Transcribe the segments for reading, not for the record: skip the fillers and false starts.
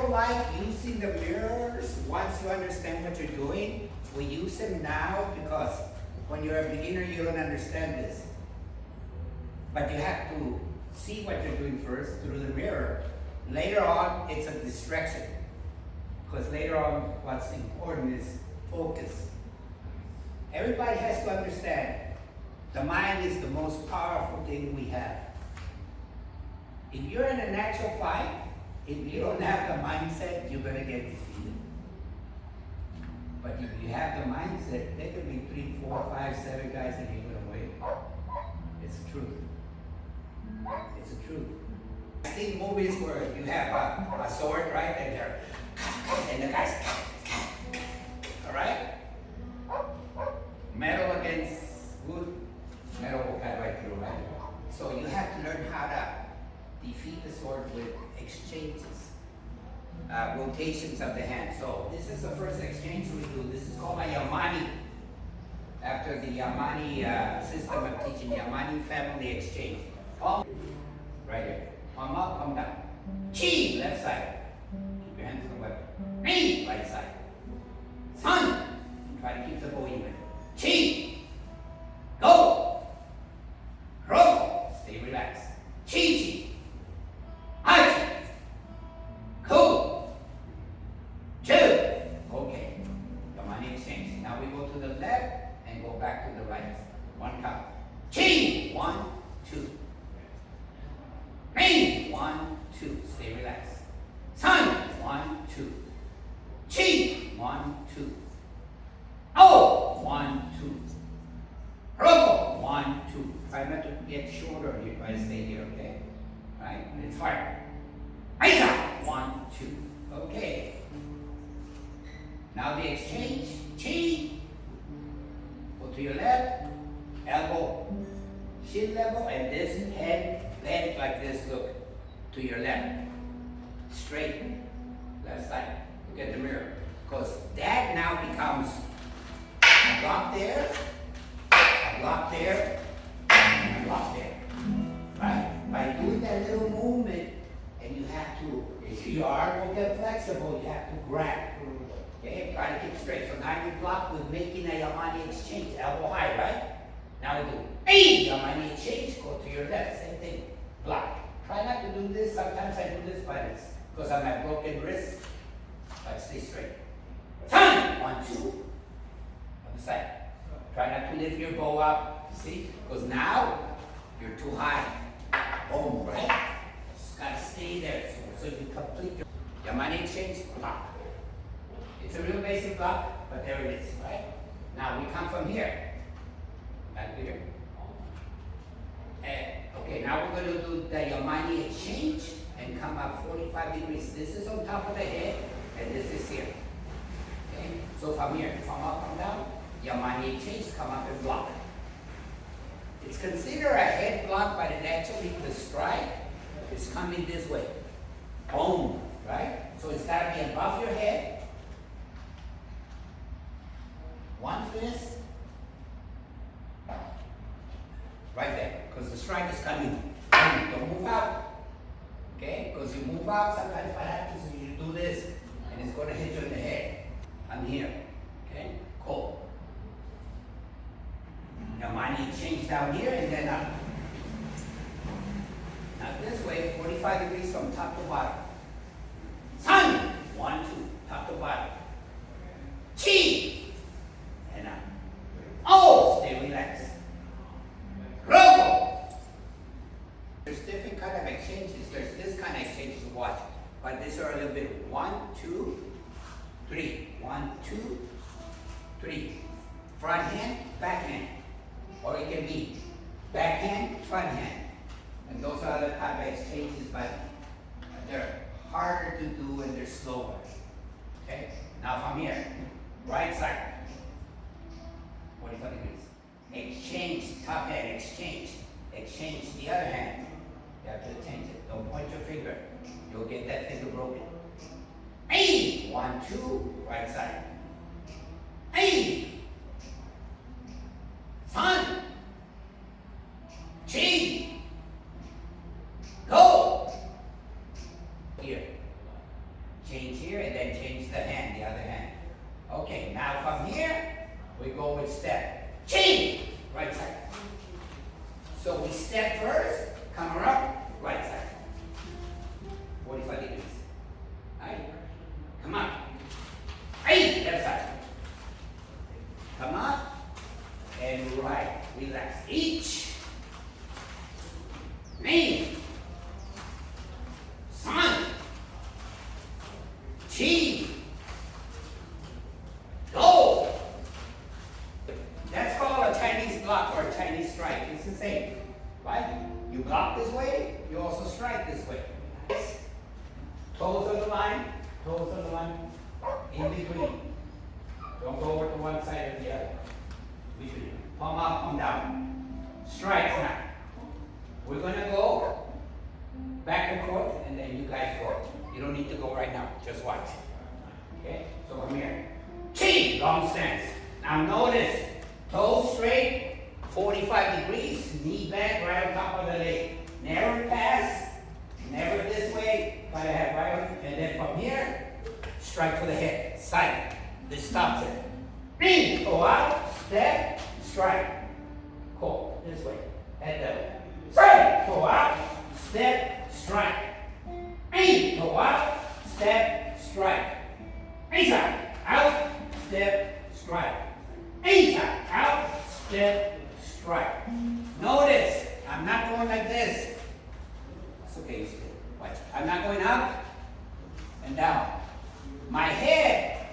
don't like using the mirrors once you understand what you're doing. We use them now because when you're a beginner, you don't understand this. But you have to see what you're doing first through the mirror. Later on, it's a distraction. Because later on, what's important is focus. Everybody has to understand the mind is the most powerful thing we have. If you're in an actual fight, if you don't have the mindset, you're going to get defeated. But if you have the mindset, there could be 3, 4, 5, 7 guys and you're going to win. It's the truth. It's the truth. I've seen movies where you have a sword, right? And the guys, all right? Metal against wood, metal will cut right through, right? So you have to learn how to defeat the sword with exchanges, rotations of the hand. So this is the first exchange we do. This is called a Yamani, after the Yamani system of teaching, Yamani family exchange. Palm, right here. Palm up, palm down. Chi, left side. Keep your hands on the weapon. Ni, right side. Sun, try to keep the bow even. Chi, go. Ro, stay relaxed. Chi, Hachi, Ko, Chu. Okay, Yamani exchange. Now we go to the left and go back to the right. One count. Chi, 1, 2. Rain, 1, 2. Stay relaxed. Sun, 1, 2. Chi, 1, 2. Oh, 1, 2. Roko, 1, 2. Try not to get shorter. You try to stay here, okay? Right? It's hard. Aisa, 1, 2. Okay. Now the exchange. Chi. Go to your left. Elbow. Shin level. And this head bent like this. Look. To your left. Straight. Left side. Look at the mirror. Because that now becomes a block there. A block there. And a block there. Right? By doing that little movement, and you have to, if your arm will get flexible, you have to grab. Okay, try to keep straight. So now you block with making a Yamani exchange, elbow high, right? Now we do, hey, Yamani exchange, go to your left, same thing, block. Try not to do this, sometimes I do this, but it's because of my broken wrist, but stay straight. Sun, 1, 2, on the side. Try not to lift your bow up, see? Because now, you're too high. Boom, right? Just gotta stay there so you complete your Yamani exchange block. It's a real basic block, but there it is, right? Now we come from here. Back here. Okay, now we're going to do the Yamani exchange and come up 45 degrees. This is on top of the head, and this is here. Okay? So from here, from up, come down, Yamani exchange, come up and block. It's considered a head block, but it actually, the strike is coming this way. Boom, right? So it's got to be above your head. One fist. Right there, because the strike is coming. Don't move out. Okay? Because you move out, sometimes what happens is you do this, and it's going to hit you in the head. I'm here. Okay? Cool. Yamani exchange down here and then up. Now this way, 45 degrees from top to bottom. Sun, 1, 2, top to bottom. Chi, and up. Oh, stay relaxed. Robo. There's different kind of exchanges. There's this kind of exchange to watch, but these are a little bit 1, 2, 3. 1, 2, 3. Front hand, back hand. Or it can be backhand, front hand. And those are other type of exchanges, but they're harder to do and they're slower. Okay? Now from here, right side, 45 degrees. Exchange, top hand, exchange. Exchange the other hand. You have to change it. Don't point your finger. You'll get that finger broken. Hey! 1, 2, right side. Hey! Fun! Chi! Go! Here. Change here and then change the hand, the other hand. Okay, now from here, we go with step. Change! Right side. So we step first, come around, right side. 45 degrees. Right? Come up. Hey, left side. Come up and right. Relax. Each. Knee. Sun. Chi. Go. That's called a Chinese block or a Chinese strike. It's the same. Right? You block this way, you also strike this way. Toes on the line, toes on the line, in between. Don't go over to one side or the other. Between. Palm up, palm down. Strikes now. We're gonna go back and forth, and then you guys go. You don't need to go right now, just watch. Okay? So come here. Chi, long stance. Now notice, toes straight, 45 degrees, knee bent right on top of the leg. Never pass, never this way, try to have right on, and then from here, strike for the head, side. This stops it. Knee, go out, step, strike. Cool, this way, head level. Strike, go out, step, strike. Knee, go out, step, strike. Inside, out, step, strike. Inside, out, step, strike. Notice, I'm not going like this. It's okay, you stay. Watch. I'm not going up and down. My head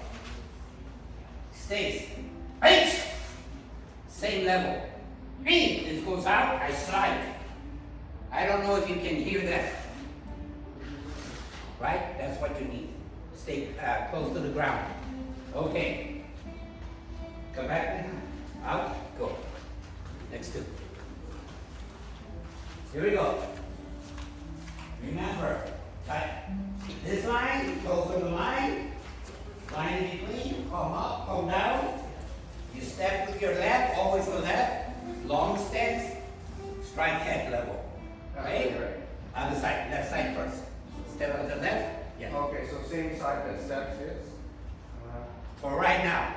stays. H. Same level. E. This goes out, I slide. I don't know if you can hear that. Right? That's what you need. Stay close to the ground. Okay. Come back now. Out. Go. Next two. Here we go. Remember, this line, toes on the line in between, palm up, palm down. You step with your left, always the left, long stance, strike head level. Right? Other side, left side first. Step on the left. Yeah. Okay, so same side that steps is? For right now.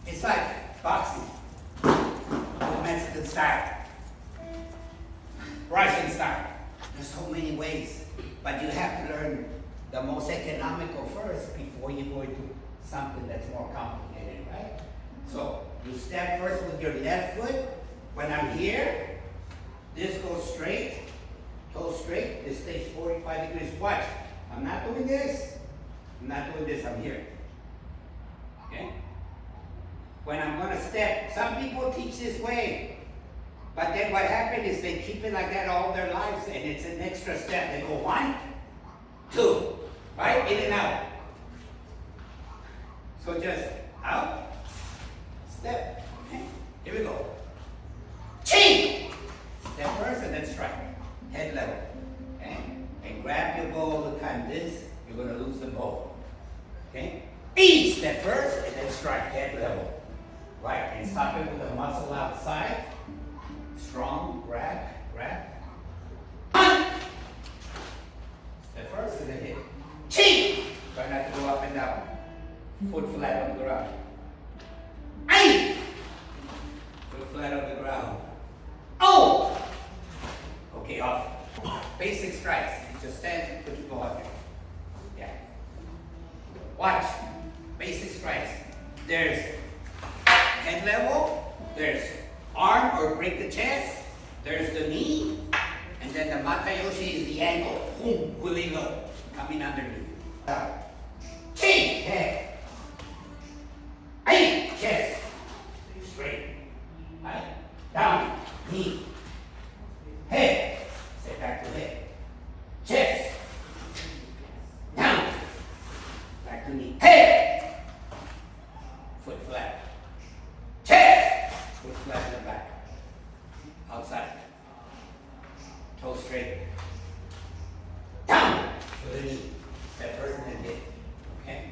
It's like boxing. The Mexican style. Russian style. There's so many ways, but you have to learn the most economical first before you go into something that's more complicated, right? So you step first with your left foot. When I'm here, this goes straight, toes straight. This stays 45 degrees. Watch. I'm not doing this. I'm not doing this. I'm here. Okay? When I'm going to step, some people teach this way. But then what happens is they keep it like that all their lives, and it's an extra step. They go 1, 2, right? In and out. So just out, step. Okay? Here we go. Chi! Step first and then strike. Head level. Okay? And grab your bow all the time. This, you're going to lose the bow. Okay? E! Step first and then strike. Head level. Right. And stop it with the muscle outside. Strong, grab. One. Step first and then hit. Chi! Try not to go up and down. Foot flat on the ground. Ay! Foot flat on the ground. Oh! Okay, off. Basic strikes. You just stand, put your bow up here. Yeah. Watch. Basic strikes. There's head level. There's arm or break the chest. There's the knee. And then the matayoshi is the ankle. Boom, pulling up. Coming underneath. Chi! Head. Ay! Chest. Straight. Right? Down. Knee. Head. Step back to head. Chest. Down. Back to knee. Head. Foot flat. Chest. Foot flat in the back. Outside. Toe straight. Down. To the knee. Step first and then hit. Okay?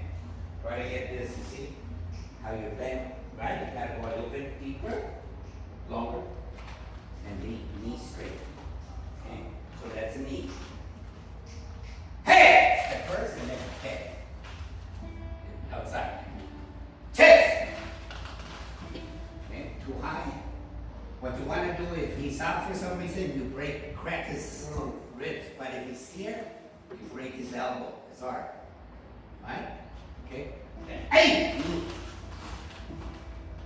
his ribs. But if he's here, you break his elbow. It's hard. Right? Okay? Then, hey!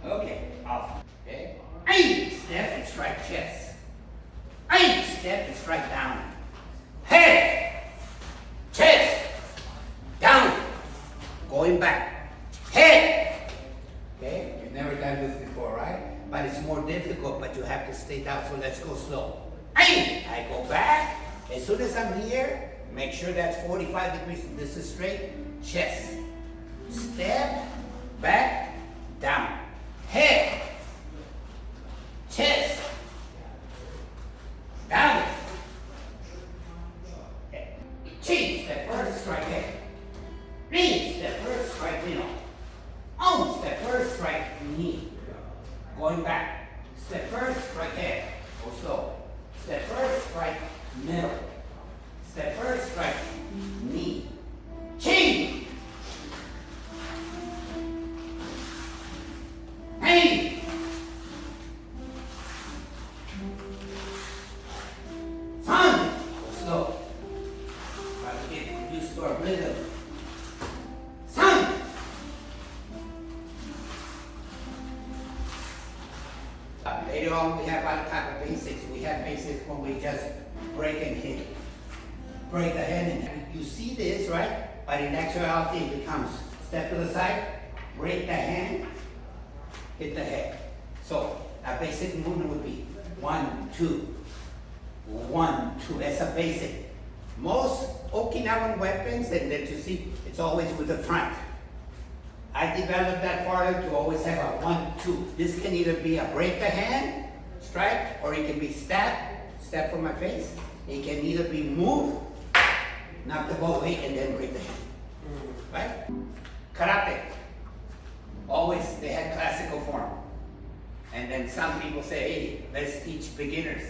Okay, off. Okay? Hey! Step and strike chest. Hey! Step and strike down. Head! Chest! Down! Going back. Head! Okay? You've never done this before, right? But it's more difficult, but you have to stay down, so let's go slow. Hey! I go back. As soon as I'm here, make sure that's 45 degrees. This is straight. Chest. Step. Back. Down. Head. Chest. Down. Head. Chin. Step first, strike head. Knee. Step first, strike middle. Arm. Step first, strike knee. Going back. Step first, strike head. Go slow. Step first, strike middle. Step first, strike knee. Chin. Hey. Son. Go slow. Try to get used to our rhythm. Son. Later on, we have other type of basics. We have basics when we just break and hit. Break the hand and you see this, right? But in actuality, it becomes step to the side, break the hand, hit the head. So a basic movement would be 1, 2, 1, 2. That's a basic. Most Okinawan weapons that you see, it's always with the front. I developed that farther to always have a 1, 2. This can either be a break the hand, strike, or it can be step from my face. It can either be move, knock the ball away, and then break the hand. Right? Karate. Always they had classical form. And then some people say, hey, let's teach beginners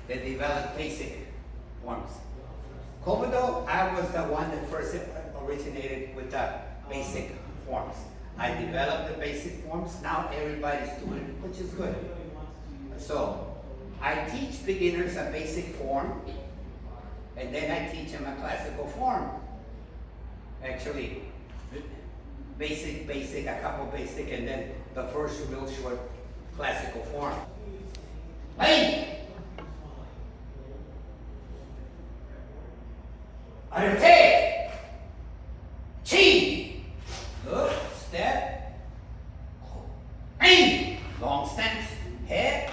that develop basic forms. Kobudo, I was the one that first originated with the basic forms. I developed the basic forms. Now everybody's doing it, which is good. So I teach beginners a basic form, and then I teach them a classical form. Actually, basic, a couple basic, and then the first real short classical form. Hey! Undertake! Chi! Good. Step. Aim! Long stance. Head.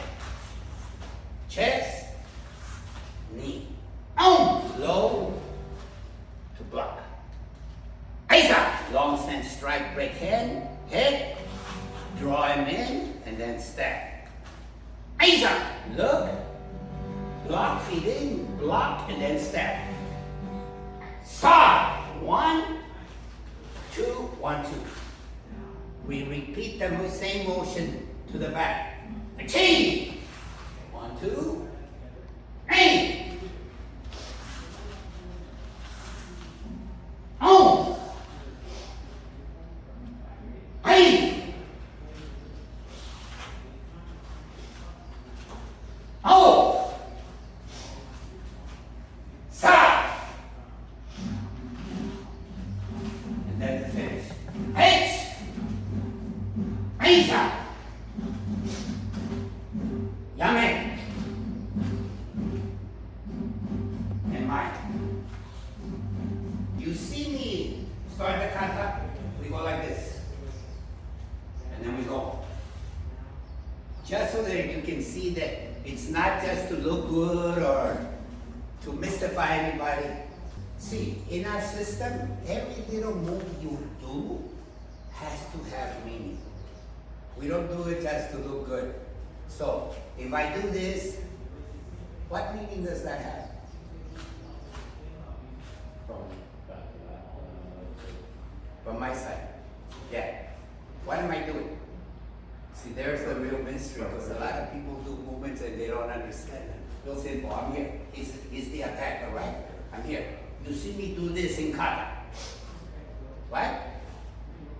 Chest. Knee. Low to block. Aisa! Long stance, strike, break hand. Head. Draw him in and then step. Aisa! Look. Block, feet in, block, and then step. Saw! 1, 2, 1, 2. We repeat the same motion to the back. Achieve! 1, 2. Aim! On! Aim! Oh! Sa! And then the finish. H! Aisa! Yame! And Mike. You see me start the kata, we go like this. And then we go. Just so that you can see that it's not just to look good or to mystify anybody. See, in our system, every little move you do has to have meaning. We don't do it just to look good. So, if I do this, what meaning does that have? From my side. Yeah. What am I doing? See, there's the real mystery, because a lot of people do movements and they don't understand them. They'll say, oh, I'm here. He's the attacker, right? I'm here. You see me do this in kata. What?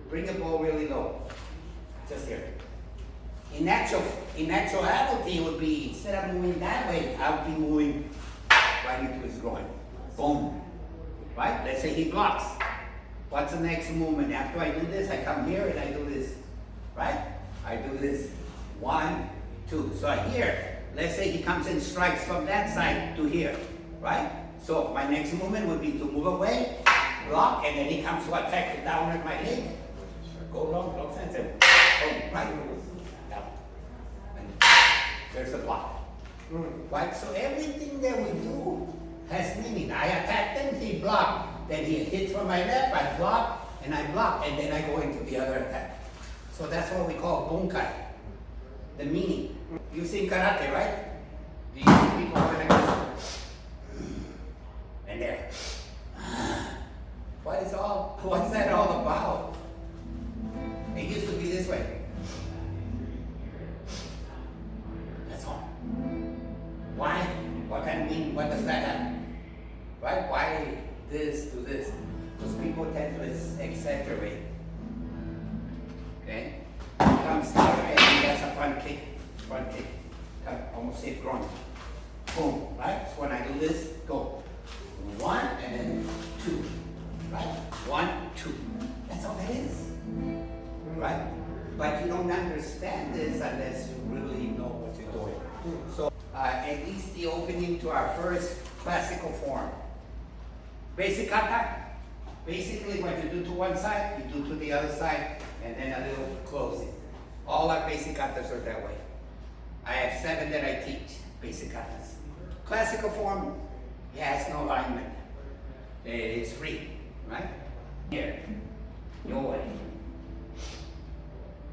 Bring the ball really low. Just here. In actuality, it would be, instead of moving that way, I would be moving right right into his groin. Boom. Right? Let's say he blocks. What's the next movement? After I do this, I come here and I do this. Right? I do this. 1, 2. So here, let's say he comes and strikes from that side to here. Right? So my next movement would be to move away, block, and then he comes to attack down at my leg. Go long Sensei. Boom. Right? Down. And there's the block. Right? So everything that we do has meaning. I attack them, he blocked. Then he hits from my left, I block, and I block, and then I go into the other attack. So that's what we call bunkai. The meaning. You see karate, right? Do you see people going like this? And there. What's that all about? It used to be this way. That's all. Why? What kind of meaning? What does that have? Right? Why this to this? Because people tend to exaggerate. Okay? Comes here and he has a front kick. Almost safe groin. Boom. Right? So when I do this, go. 1 and then 2. Right? 1, 2. That's all it is. Right? But you don't understand this unless you really know what you're doing. So at least the opening to our first classical form. Basic kata. Basically what you do to one side, you do to the other side, and then a little closing. All our basic katas are that way. I have 7 that I teach, basic katas. Classical form, it has no alignment. It's free, right? Here, your way.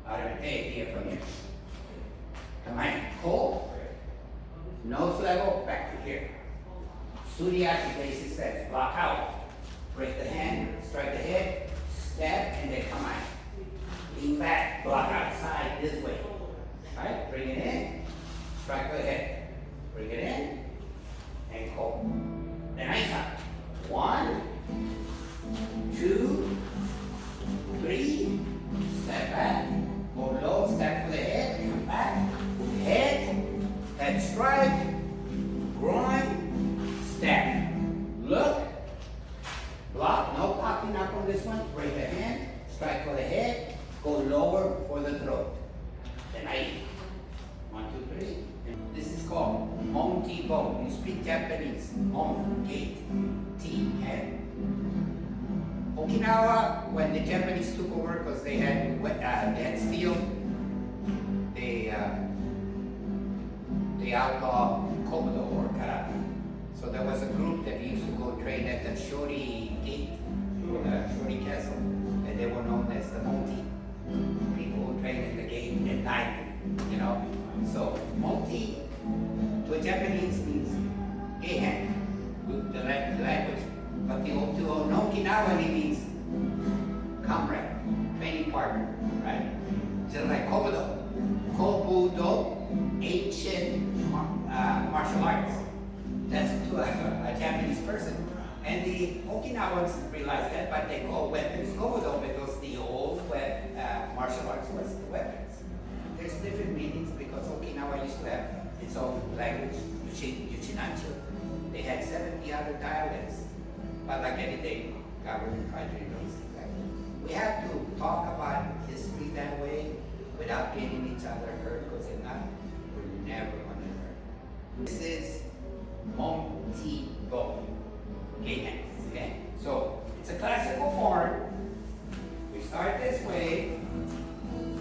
Out of here from here. Come on, hold. Nose level, back to here. Suriaki basic steps, block out. Break the hand, strike the head, step, and then come on. Lean back, block outside this way. Right? Bring it in, strike the head. Bring it in, and hold. Then I stop. 1, 2, 3, step back, go low, step for the head, come back, head strike, groin, step. Look, block, no popping up on this one, break the hand, strike for the head, go lower for the throat. Then I eat. 1, 2, 3. And this is called Monti Bo. You speak Japanese. Mon, gate, T, head. Okinawa, when the Japanese took over because they had steel, they outlawed Kobudo or karate. So there was a group that used to go train at the Shori Gate, Shori Castle, and they were known as the Monti. People who trained in the gate at night, you know. So Monti to a Japanese means gehen, the language. But to Okinawa it means comrade, training partner, right? Just like Kobudo. Kobudo, ancient martial arts. That's to a Japanese person. And the Okinawans realized that, but they call weapons Kobudo because the old martial arts was weapons. There's different meanings because Okinawa used to have its own language, Uchinacho. They had 70 other dialects. But like anything, government tried to erase it. Right? We have to talk about history that way without getting each other hurt, because if not, we're never going to learn. This is Montigo. Okay? So it's a classical form. We start this way.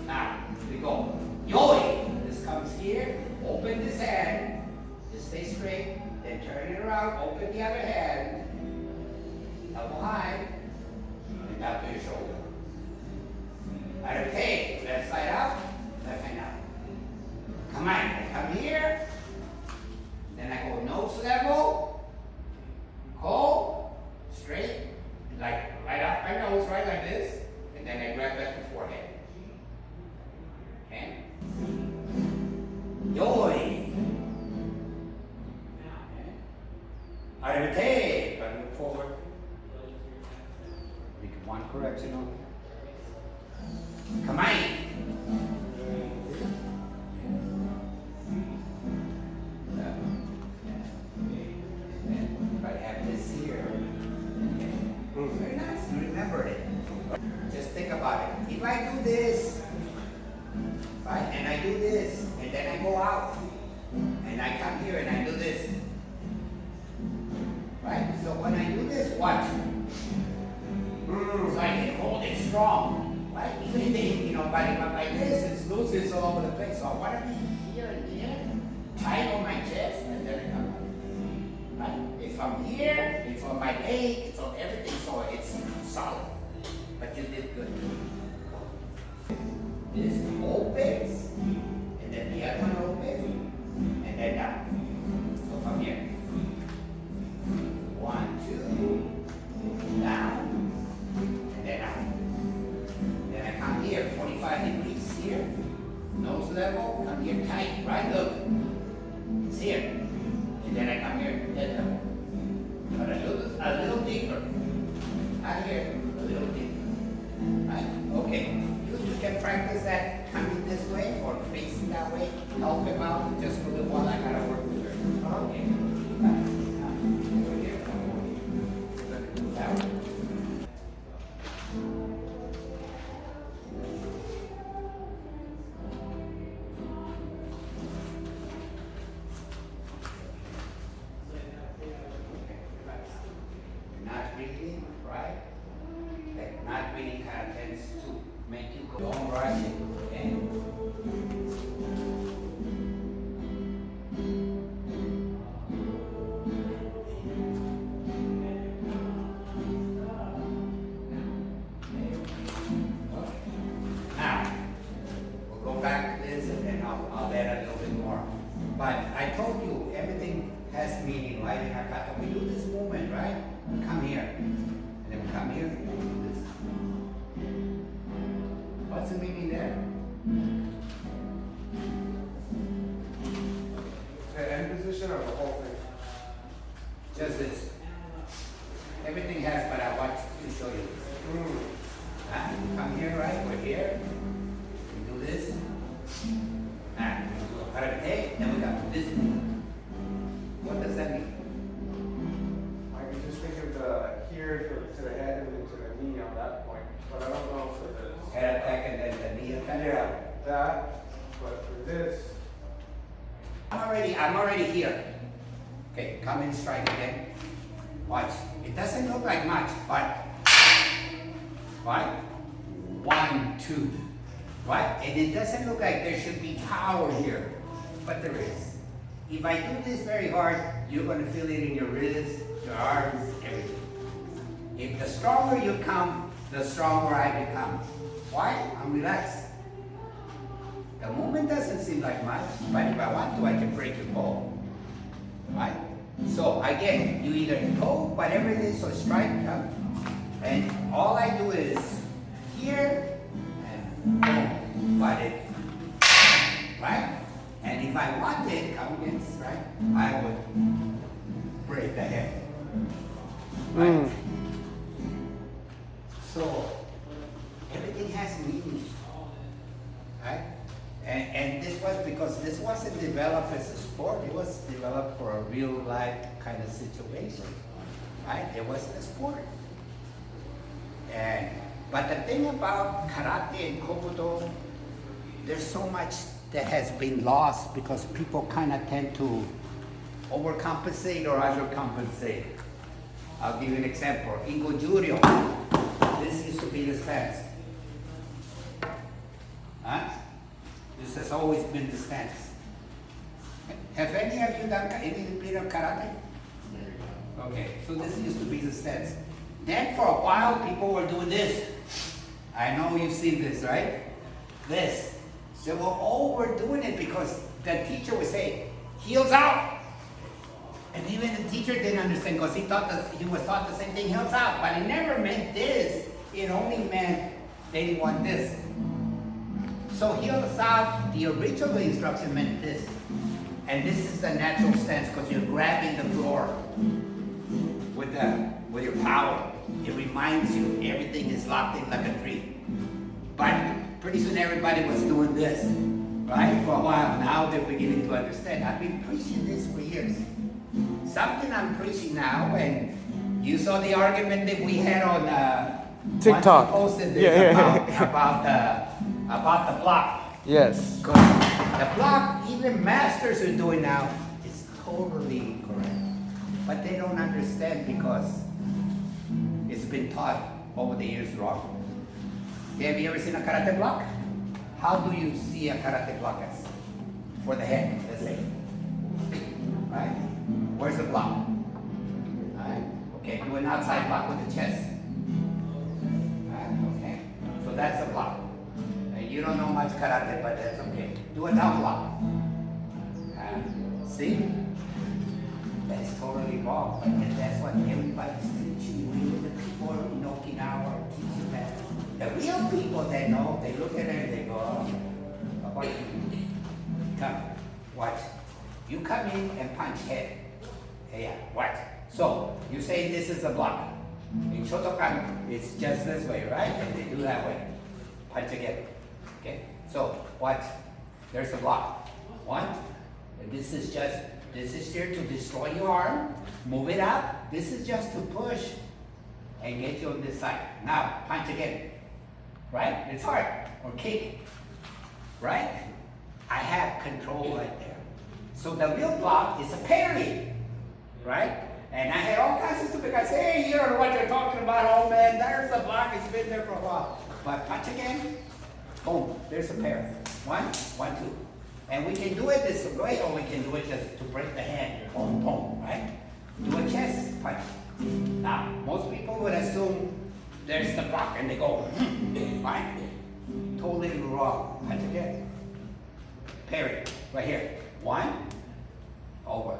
Now we go. Yoi! This comes here. Open this hand. Just stay straight. Then turn it around. Open the other hand. Elbow high. And out to your shoulder. Okay. Left side out. Left hand out. Come on. I come here. Then I go nose level. Hold. Straight. Like right up my nose, right like this. And then I grab back the forehead. Okay? Yoi! Arrete! Try to look forward. Make one correction on. Come on! remember it. Just think about it. If I do this, right, and I do this, and then I go out, and I come here and I do this, right? So when I do this, watch. So I can hold it strong, right? Even if they, but if I'm like this, it's loose all over the place. So I want to be here and here, tight on my chest, and then I come out. Right? If I'm here, it's on my leg, it's on everything, so it's solid. But you did good. This opens, and then the other one opens, and then down. So from here. 1, 2, down, and then out. Then I come here, 45 degrees here, nose level, come here tight, right? Look, it's here. And then I come here, head level. But a little deeper. Not here, a little deeper. Right? Okay. You can practice that coming this way or facing that way. Help him out just for the while I gotta work with her. Okay. Over here. Down. Not breathing, right? Like not breathing kind of tends to make you go. Don't rush it, okay? Now, we'll go back to this and then I'll add a little bit more. But I told you everything has meaning, right? In Hakata, we do this movement, right? We come here, and then we come here, and we do this. What's the meaning there? The end position or the whole thing? Just this. Everything has, but I want to show you this. We come here, right? We're here. We do this. Karate, then we come to this. What does that mean? I can just think of the here to the head and then to the knee on that point, but I don't know for this. Head attack and then the knee attack? Yeah, that, but for this. I'm already here. Okay, come and strike again. Watch. It doesn't look like much, but right? 1, 2. Right? And it doesn't look like there should be power here, but there is. If I do this very hard, you're going to feel it in your wrists, your arms, everything. If the stronger you come, the stronger I become. Why? I'm relaxed. The movement doesn't seem like much, but if I want to, I can break your ball. Right? So again, you either go, whatever it is, or strike, and all I do is here, and boom, but it, right? And if I wanted, come against, right, I would break the head. Right? So everything has meaning. Right? And this was because this wasn't developed as a sport, it was developed for a real life kind of situation. Right? It wasn't a sport. But the thing about karate and Kobudo, there's so much that has been lost because people kind of tend to overcompensate or undercompensate. I'll give you an example. In Gojuryo, this used to be the stance. Huh? This has always been the stance. Have any of you done any bit of karate? Okay, so this used to be the stance. Then for a while, people were doing this. I know you've seen this, right? This. They were overdoing it because the teacher would say, heels out. And even the teacher didn't understand because he was taught the same thing, heels out. But it never meant this. It only meant they didn't want this. So heels out, the original instruction meant this. And this is the natural stance because you're grabbing the floor with your power. It reminds you everything is locked in like a tree. But pretty soon everybody was doing this, right? For a while. Now they're beginning to understand. I've been preaching this for years. Something I'm preaching now, and you saw the argument that we had on TikTok. Once he posted this Yeah. about the block. Yes. Because the block, even masters are doing now, is totally correct. But they don't understand because it's been taught over the years wrong. Have you ever seen a karate block? How do you see a karate block as? For the head, let's say. Right? Where's the block? Right? Okay, do an outside block with the chest. Right? Okay. So that's the block. And you don't know much karate, but that's okay. Do a down block. See? That's totally wrong. But that's what everybody's teaching. Even the people in Okinawa are teaching that. The real people that know, they look at it and they go, oh, what you come, watch. You come in and punch head. Yeah, watch. So, you say this is a block. In Shotokan, it's just this way, right? And they do that way. Punch again. Okay? So, watch. There's a block. One. And this is here to destroy your arm. Move it up. This is just to push and get you on this side. Now, punch again. Right? It's hard. Or kick. Right? I have control right there. So the real block is a parry. Right? And I had all kinds of stupid guys say, hey, you don't know what you're talking about, old man. There's a block. It's been there for a while. But punch again. Boom. There's a parry. 1, 1, 2. And we can do it this way, or we can do it just to break the hand. Boom, boom. Right? Do a chest punch. Now, most people would assume there's the block and they go, right? Totally wrong. Punch again. Parry. Right here. 1, over.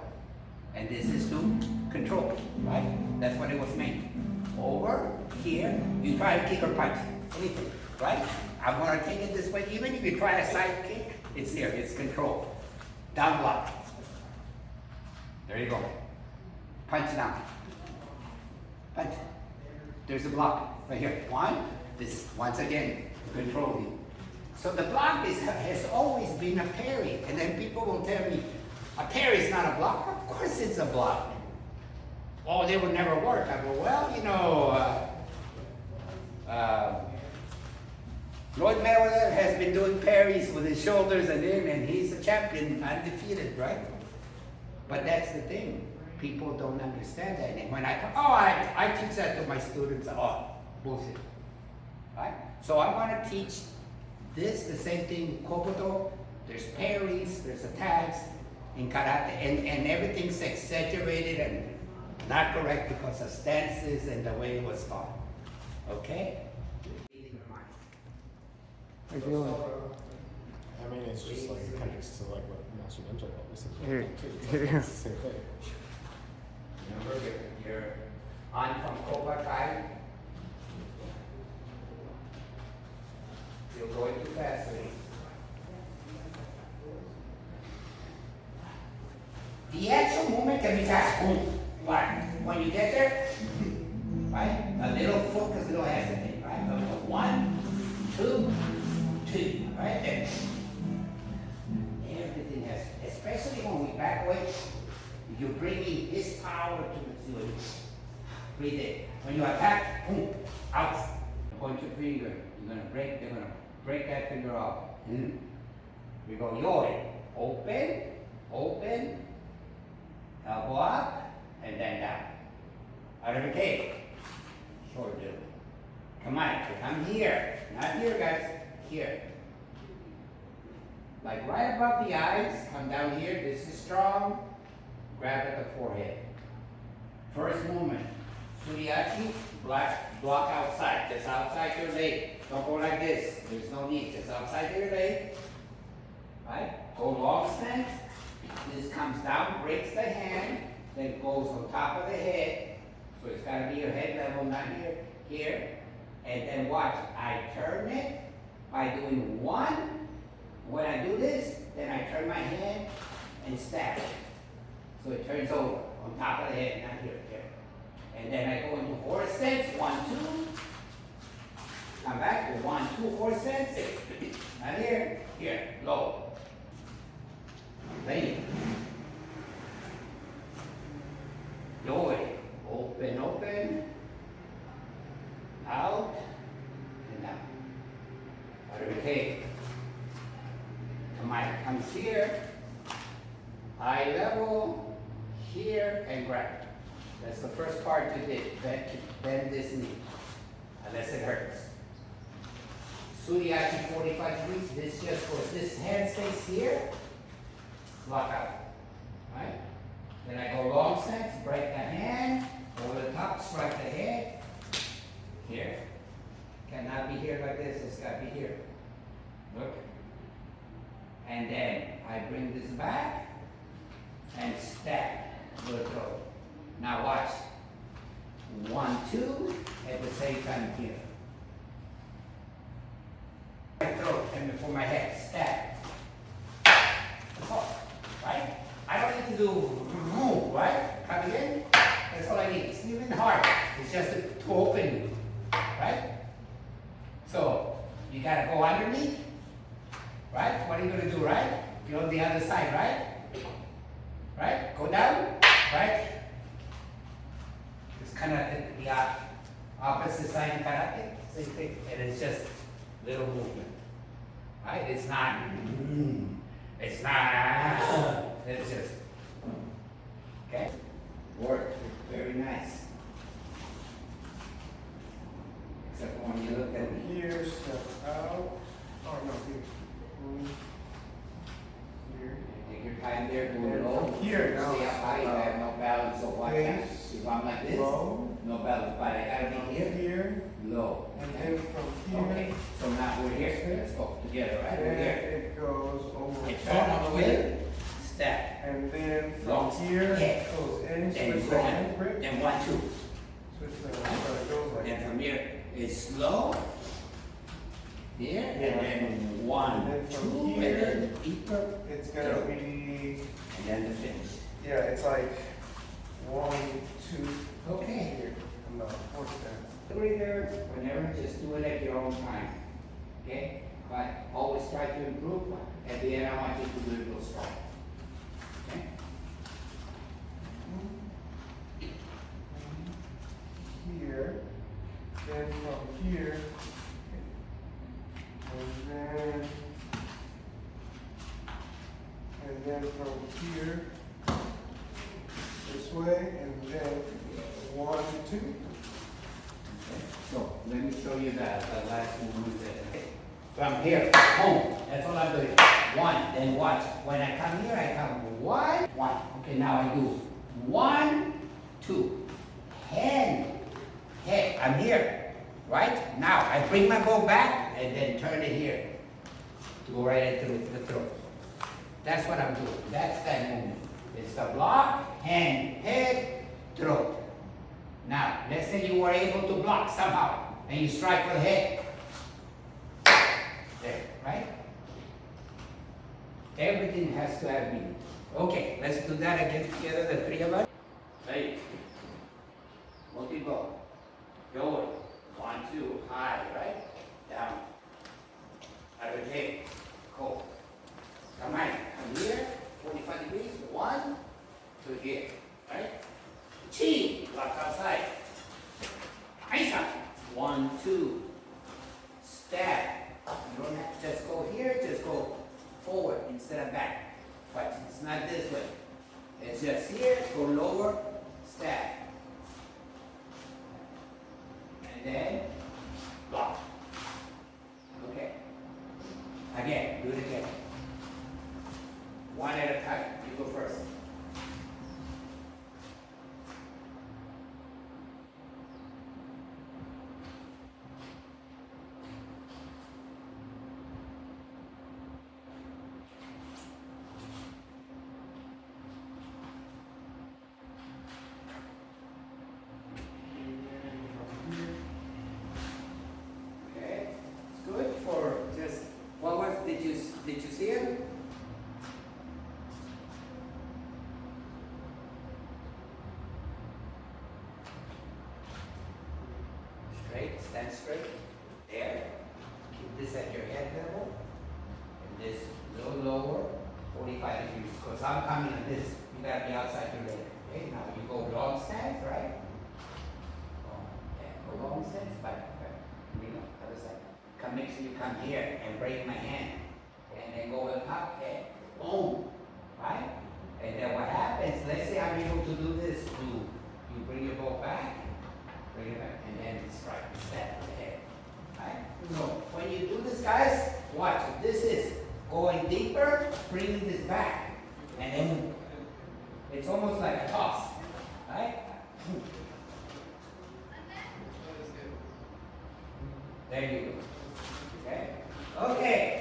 And this is to control, right? That's what it was made. Over, here, you try to kick or punch. Anything, right? I'm gonna take it this way. Even if you try a side kick, it's there, it's control. Down block. There you go. Punch down. Punch. There's a block right here. 1, this once again, control you. So the block has always been a parry. And then people will tell me, a parry is not a block? Of course it's a block. Oh, they would never work. I go, well, you know, Floyd Mayweather has been doing parries with his shoulders and he's a champion, undefeated, right? But that's the thing. People don't understand that. And when I teach that to my students, oh, bullshit, right? So I want to teach this, the same thing, Kobudo. There's parries, there's attacks in karate, and everything's exaggerated and not correct because of stances and the way it was taught. Okay? I feel like I mean, it's just like appendix to like what Master Ninja always says. Here. It's the same thing. Remember, you're on from Cobra Kai. You're going too fast. The actual movement can be fast. Boom. But when you get there, right? A little focus, a little hesitate, right? So 1, 2, 2, right there. Everything has, especially when we back away, you're bringing this power to the breathe in. When you attack, boom, out. Point your finger. They're gonna break that finger off. We go yoi. Open, open, elbow up, and then down. Out of the cage. Short do. Come on, come here. Not here, guys. Here. Like right above the eyes, come down here. This is strong. Grab at the forehead. First movement. Suriachi, block outside. Just outside your leg. Don't go like this. There's no need. Just outside your leg. Right? Go long stance. This comes down, breaks the hand, then goes on top of the head. So it's got to be your head level, not here. Here. And then watch. I turn it by doing 1. When I do this, then I turn my hand and stab it. So it turns over on top of the head, not here. Here. And then I go into horse stance. 1, 2. Come back to 1, 2 horse stance. Not here. Here. Low. Lane. Yoi. Open, open. Out. hard to bend this knee, unless it hurts. Suriachi 45 degrees, this just goes, this hand stays here, lock out, right? Then I go long stance, break the hand, over the top, strike the head, here. Cannot be here like this, it's got to be here. Look. And then I bring this back and stab to the throat. Now watch. 1, 2, at the same time here. My throat and before my head, stab. That's all, right? I don't need to do move, right? Come again. That's all I need. It's even hard. It's just to open you, right? So you gotta go underneath, right? What are you gonna do, right? You're on the other side, right? Right? Go down, right? It's kind of the opposite side of karate, same thing, and it's just little movement, right? It's not, it's not, it's just, okay? Work, very nice. Except for when you look at me. Here, step out. Oh, no, here. Here. Take your time there, go And low. from here now, See how high you have no balance, so watch out. face, If I'm like this, low. no balance, but I gotta be here, Here. low. And then from here. Okay, so now we're here, let's go together, right? Then We're here. it goes over. I turn all the way, step, And then Long from here, step. it goes in, then switch the one, hand grip. then 1, 2. Switch the, so it goes like Then that. from here, it's slow. Here, and Yeah. then 1, And then from 2, and here, then deeper, It's gonna Throw. be, and then the finish. yeah, it's like 1, 2, Okay. here. No, 4 steps. Breather, whenever, just do it at your own time, okay? But always try to improve. At the end, I want you to do it real strong. Okay? Here, then from here, and then from here, this way, and then 1, 2. Okay. So let me show you the last movement. From here, home. That's all I'm doing. 1, then watch. When I come here, I come 1, 1. Okay, now I do 1, 2. Head, head. I'm here, right? Now I bring my bow back and then turn it here to go right into the throat. That's what I'm doing. That's that movement. It's the block, hand, head, throat. Now, let's say you were able to block somehow, and you strike for the head. There, right? Everything has to have meaning. Okay, let's do that again together, the 3 of us. Right. Multi-bow. Going. 1, 2, high, right? Down. Out of the head. Go. Come on. Come here. 45 degrees. 1 to here. Right? Chi. Lock outside. Aisa. 1, 2. Stab. You don't have to just go here. Just go forward instead of back. But it's not this way. It's just here. Go lower. Stab. And then block. Okay. Again, do it again. 1 at a time. You go first. Okay. It's good for just what was did you see it? Straight, stand straight. There. Keep this at your head level. And this a little lower, 45 degrees. Because I'm coming at this, you gotta be outside your leg. Okay, now you go long stance, right? Go long stance, but you know, other side. Come make sure you come here and break my hand. And then go on top, head. Boom. Right? And then what happens, let's say I'm able to do this, you You bring your ball back, bring it back, and then strike, step ahead. Right? So when you do this, guys, watch. If this is going deeper, bringing this back, and then it's almost like a toss. Right? There you go. Okay? Okay.